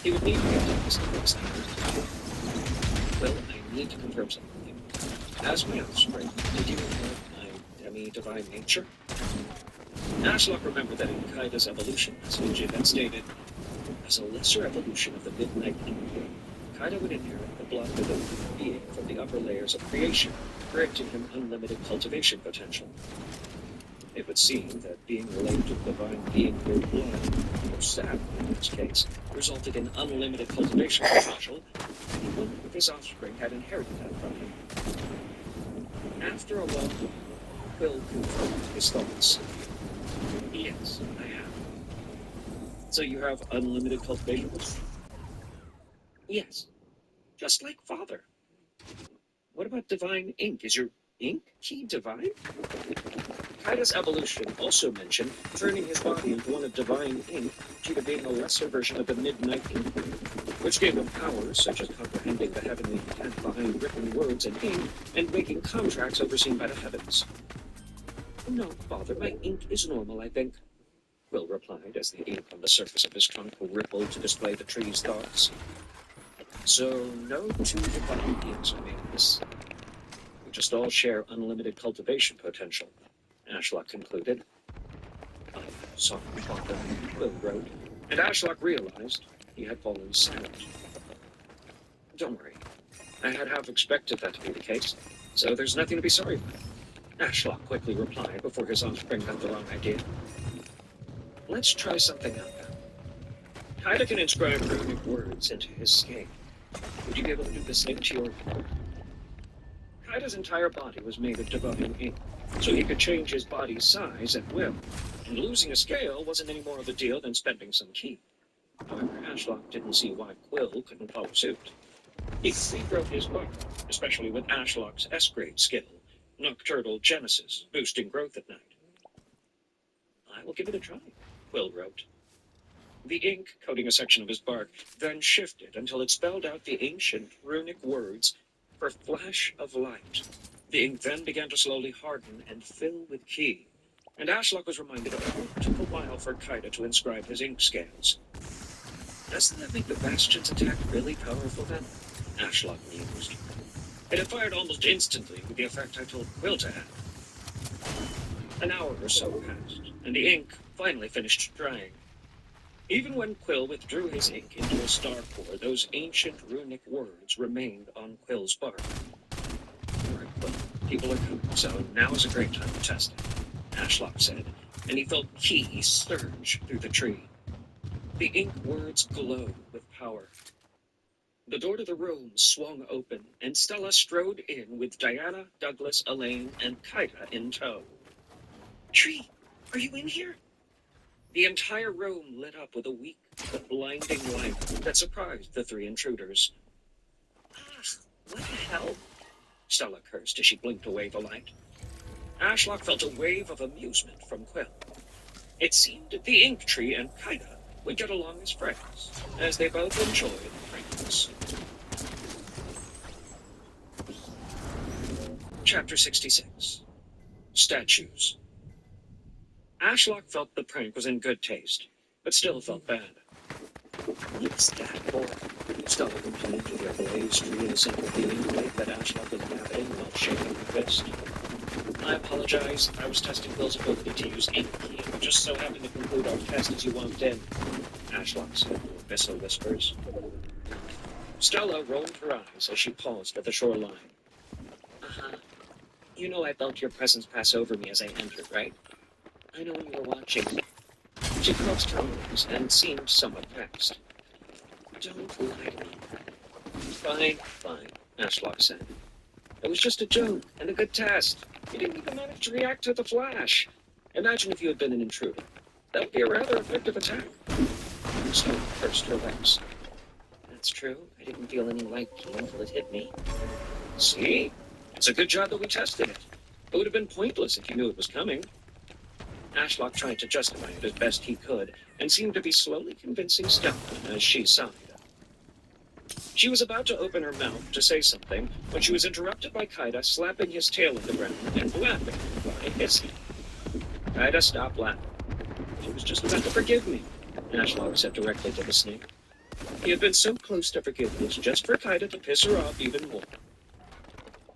He would need to get to this next time. Well, I need to confirm something. As my offspring, did you inherit my demi-divine nature? Ashlock remembered that in Kaida's evolution message it had stated, as a lesser evolution of the Midnight Ink, Kaida would inherit the blood of the being from the upper layers of creation, granting him unlimited cultivation potential. It would seem that being related to the divine being through blood, or Saturn in this case, resulted in unlimited cultivation potential, and one of his offspring had inherited that from him. After a long while, Quill confirmed his thoughts. Yes, I have. So you have unlimited cultivation? Yes. Just like Father. What about divine ink? Is your ink key divine? Kaida's evolution also mentioned turning his body into one of divine ink due to being a lesser version of the Midnight Ink, which gave him powers such as comprehending the heavenly intent behind written words and ink and making contracts overseen by the heavens. No, Father, my ink is normal, I think, Will replied as the ink on the surface of his trunk rippled to display the tree's thoughts. So, no two divine beings are made of this. We just all share unlimited cultivation potential, Ashlock concluded. I saw Father, Will wrote, and Ashlock realized he had fallen silent. Don't worry. I had half expected that to be the case, so there's nothing to be sorry about. Ashlock quickly replied before his offspring got the wrong idea. Let's try something out now. Kaida can inscribe runic words into his skin. Would you be able to do the same to your... Kaida's entire body was made of divine ink, so he could change his body's size at will, and losing a scale wasn't any more of a deal than spending some ki. However, Ashlock didn't see why Quill couldn't follow suit. He rewrote his book, especially with Ashlock's S-grade skill, Nocturnal Genesis, boosting growth at night. I will give it a try, Quill wrote. The ink coating a section of his bark then shifted until it spelled out the ancient runic words for flash of light. The ink then began to slowly harden and fill with ki, and Ashlock was reminded of how it took a while for Kaida to inscribe his ink scales. Doesn't that make the Bastion's attack really powerful then? Ashlock mused. It had fired almost instantly with the effect I told Quill to have. An hour or so passed, and the ink finally finished drying. Even when Quill withdrew his ink into a star core, those ancient runic words remained on Quill's bark. All right, Quill, people are coming, so now is a great time to test it, Ashlock said, and he felt ki surge through the tree. The ink words glowed with power. The door to the room swung open, and Stella strode in with Diana, Douglas, Elaine, and Kaida in tow. Tree, are you in here? The entire room lit up with a weak but blinding light that surprised the three intruders. Ah, what the hell? Stella cursed as she blinked away the light. Ashlock felt a wave of amusement from Quill. It seemed the Ink Tree and Kaida would get along as friends, as they both enjoyed pranks. Chapter 66. Statues. Ashlock felt the prank was in good taste, but still felt bad. What's that for? Stella complained to the ablaze tree in the center of the ink lake that Ashlock was navigating while shaking her fist. I apologize. I was testing Bill's ability to use ink key, and just so happened to conclude our test as you walked in, Ashlock said in abyssal whispers. Stella rolled her eyes as she paused at the shoreline. Uh-huh. You know I felt your presence pass over me as I entered, right? I know you were watching. She crossed her arms and seemed somewhat vexed. Don't lie to me. Fine, Ashlock said. It was just a joke and a good test. You didn't even manage to react to the flash. Imagine if you had been an intruder. That would be a rather effective attack. Stella pursed her lips. That's true. I didn't feel any light key until it hit me. See? It's a good job that we tested it. It would have been pointless if you knew it was coming. Ashlock tried to justify it as best he could, and seemed to be slowly convincing Stella as she sighed. She was about to open her mouth to say something when she was interrupted by Kaida slapping his tail in the ground and laughing by hissing. Kaida stopped laughing. She was just about to forgive me, Ashlock said directly to the snake. He had been so close to forgiveness just for Kaida to piss her off even more.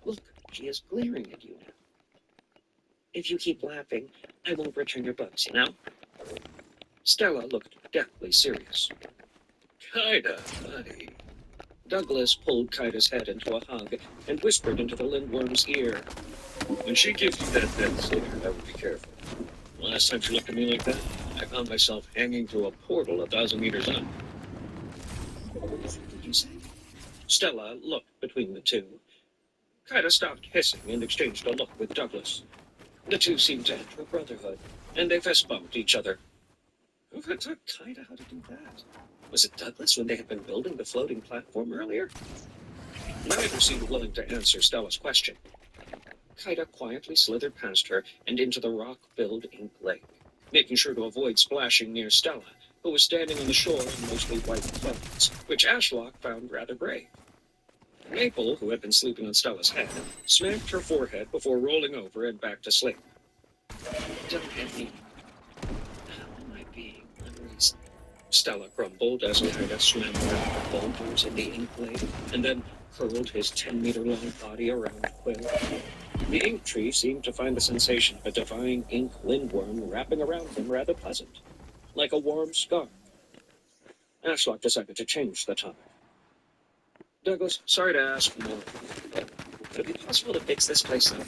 Look, she is glaring at you now. If you keep laughing, I won't return your bugs, you know? Stella looked deathly serious. Kaida, buddy. Douglas pulled Kaida's head into a hug and whispered into the lindworm's ear. When she gives you that death stare, I would be careful. Last time she looked at me like that, I found myself hanging through a portal 1,000 meters up. What did you say? Stella looked between the two. Kaida stopped hissing and exchanged a look with Douglas. The two seemed to enter a brotherhood, and they fist-bumped each other. Who had taught Kaida how to do that? Was it Douglas when they had been building the floating platform earlier? Neither seemed willing to answer Stella's question. Kaida quietly slithered past her and into the rock-filled ink lake, making sure to avoid splashing near Stella, who was standing on the shore in mostly white clothes, which Ashlock found rather brave. Maple, who had been sleeping on Stella's head, smacked her forehead before rolling over and back to sleep. Don't hit me. How am I being unreasonable? Stella grumbled as Kaida swam around the boulders in the ink lake, and then curled his 10-meter-long body around Quill. The ink tree seemed to find the sensation of a divine ink lindworm wrapping around him rather pleasant, like a warm scarf. Ashlock decided to change the topic. Douglas, sorry to ask more, but could it be possible to fix this place up?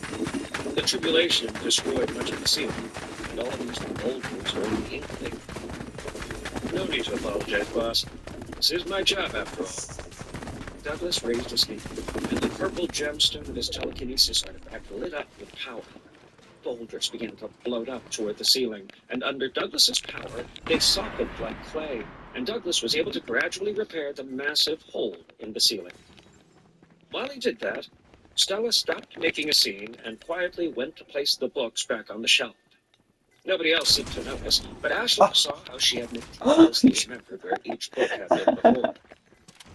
The tribulation destroyed much of the ceiling, and all these boulders are in the ink lake. No need to apologize, boss. This is my job, after all. Douglas raised his hand, and the purple gemstone of his telekinesis artifact lit up with power. Boulders began to float up toward the ceiling, and under Douglas's power, they softened like clay, and Douglas was able to gradually repair the massive hole in the ceiling. While he did that, Stella stopped making a scene and quietly went to place the books back on the shelf. Nobody else seemed to notice, but Ashlock saw how she had meticulously remembered where each book had been before.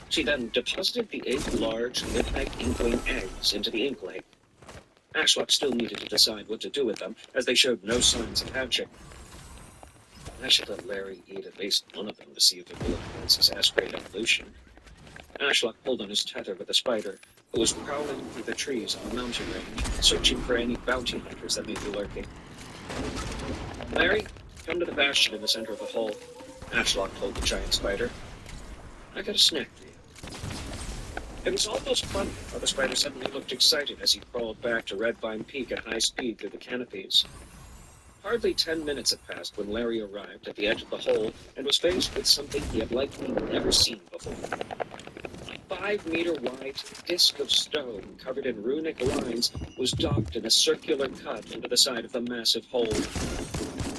She then deposited the 8 large, midnight inkling eggs into the ink lake. Ashlock still needed to decide what to do with them, as they showed no signs of hatching. I should let Larry eat at least one of them to see if it will enhance his aspirate evolution. Ashlock pulled on his tether with the spider, who was prowling through the trees on the mountain range, searching for any bounty hunters that may be lurking. Larry, come to the bastion in the center of the hole. Ashlock told the giant spider. I got a snack for you. It was almost funny how the spider suddenly looked excited as he crawled back to Red Vine Peak at high speed through the canopies. Hardly 10 minutes had passed when Larry arrived at the edge of the hole and was faced with something he had likely never seen before. A 5-meter-wide disc of stone covered in runic lines was docked in a circular cut into the side of the massive hole.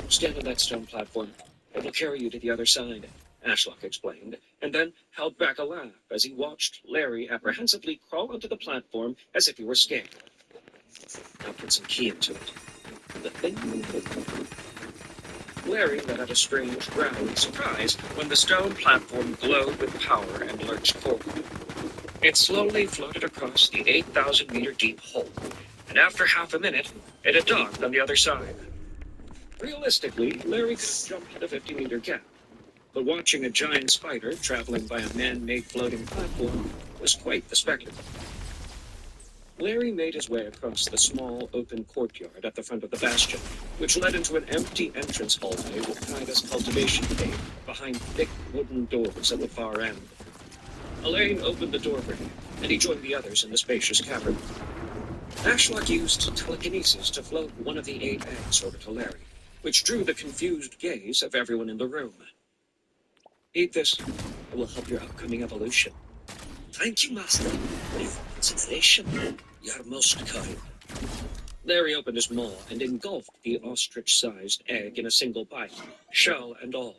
Stand on that stone platform. It will carry you to the other side, Ashlock explained, and then held back a laugh as he watched Larry apprehensively crawl onto the platform as if he were scared. Now put some key into it. The thing moved. Larry let out a strange growl of surprise when the stone platform glowed with power and lurched forward. It slowly floated across the 8,000-meter deep hole, and after half a minute, it had docked on the other side. Realistically, Larry could have jumped the 50-meter gap, but watching a giant spider traveling by a man-made floating platform was quite the spectacle. Larry made his way across the small, open courtyard at the front of the bastion, which led into an empty entrance hallway with Kaida's cultivation cave behind thick wooden doors at the far end. Elaine opened the door for him, and he joined the others in the spacious cavern. Ashlock used telekinesis to float one of the 8 eggs over to Larry, which drew the confused gaze of everyone in the room. Eat this. It will help your upcoming evolution. Thank you, Master. For your consideration. You are most kind. Larry opened his maw and engulfed the ostrich-sized egg in a single bite, shell and all.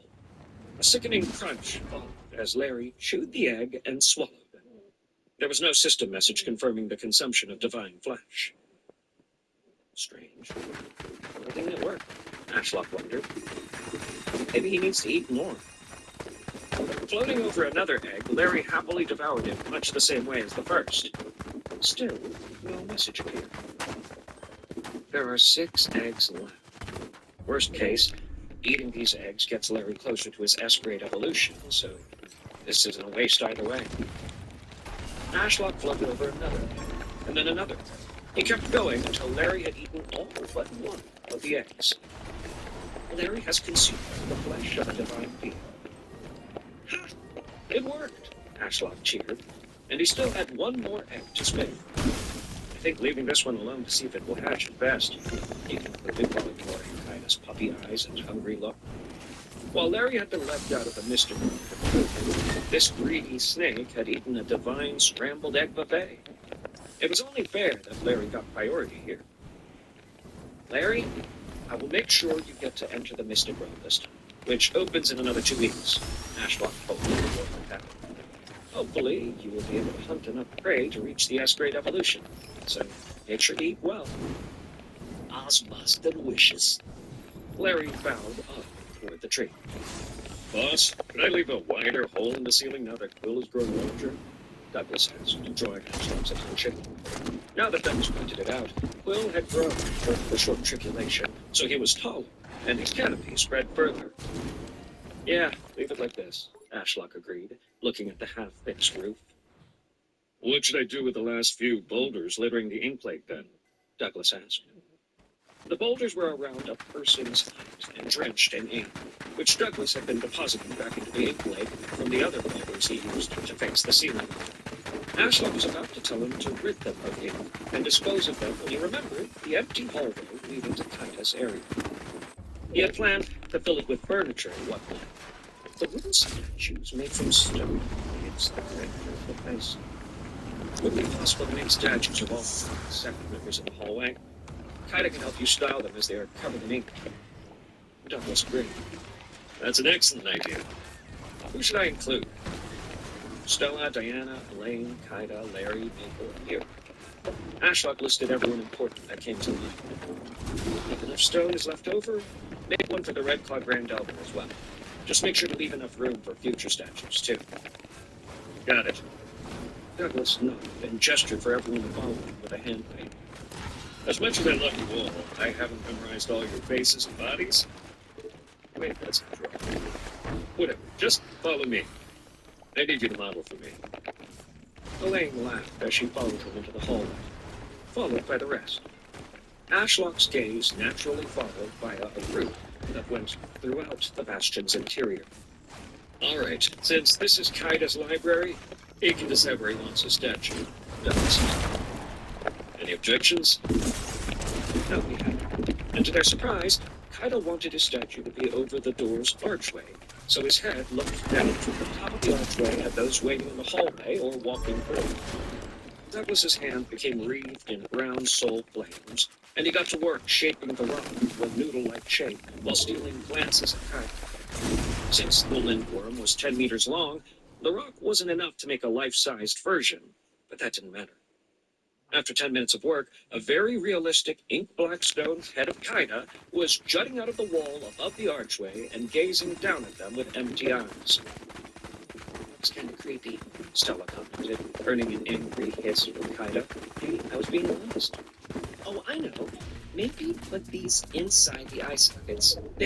A sickening crunch followed as Larry chewed the egg and swallowed. There was no system message confirming the consumption of divine flesh. Strange. Nothing at work, Ashlock wondered. Maybe he needs to eat more. Floating over another egg, Larry happily devoured it much the same way as the first. Still, no message appeared. There are 6 eggs left. Worst case, eating these eggs gets Larry closer to his S-grade evolution, so this isn't a waste either way. Ashlock floated over another egg, and then another. He kept going until Larry had eaten all but one of the eggs. Larry has consumed the flesh of a divine being. Ha! It worked, Ashlock cheered, and he still had one more egg to spin. I think leaving this one alone to see if it will hatch at best. He concluded while ignoring Kaida's puppy eyes and hungry look. While Larry had been left out of the mystery, this greedy snake had eaten a divine scrambled egg buffet. It was only fair that Larry got priority here. Larry, I will make sure you get to enter the Mystic Realm this time, which opens in another 2 weeks, Ashlock told him before the battle. Hopefully, you will be able to hunt enough prey to reach the S-grade evolution, so make sure to eat well. As master wishes. Larry bowed up toward the tree. Boss, can I leave a wider hole in the ceiling now that Quill has grown larger? Douglas asked, drawing Ashlock's attention. Now that Douglas pointed it out, Quill had grown for the short tribulation, so he was taller, and his canopy spread further. Yeah, leave it like this, Ashlock agreed, looking at the half-fixed roof. What should I do with the last few boulders littering the ink lake, then? Douglas asked. The boulders were around a person's height and drenched in ink, which Douglas had been depositing back into the ink lake from the other boulders he used to fix the ceiling. Ashlock was about to tell him to rid them of ink and dispose of them when he remembered the empty hallway leading to Kaida's area. He had planned to fill it with furniture and whatnot. The wooden statues made from stone against the character of the place. Would it be possible to make statues of all separate members of the hallway? Kaida can help you style them as they are covered in ink. Douglas grinned. That's an excellent idea. Who should I include? Stella, Diana, Elaine, Kaida, Larry, Maple, and you. Ashlock listed everyone important that came to mind. If enough stone is left over, make one for the Red Claw Grand Elder as well. Just make sure to leave enough room for future statues, too. Got it. Douglas nodded and gestured for everyone to follow him with a hand wave. As much as I love you all, I haven't memorized all your faces and bodies. Wait, that's not true. Whatever, just follow me. I need you to model for me. Elaine laughed as she followed him into the hallway, followed by the rest. Ashlock's gaze naturally followed by a route that went throughout the bastion's interior. All right, since this is Kaida's library, he can decide where he wants a statue. Does. Any objections? No, we haven't. And to their surprise, Kaida wanted his statue to be over the door's archway, so his head looked down from the top of the archway at those waiting in the hallway or walking through. Douglas's hand became wreathed in brown soul flames, and he got to work shaping the rock into a noodle-like shape while stealing glances at Kaida. Since the lindworm was 10 meters long, the rock wasn't enough to make a life-sized version, but that didn't matter. After 10 minutes of work, a very realistic ink-black stone head of Kaida was jutting out of the wall above the archway and gazing down at them with empty eyes. It's kind of creepy, Stella commented, earning an angry hiss from Kaida. Hey, I was being honest. Oh, I know. Maybe put these inside the eye sockets. They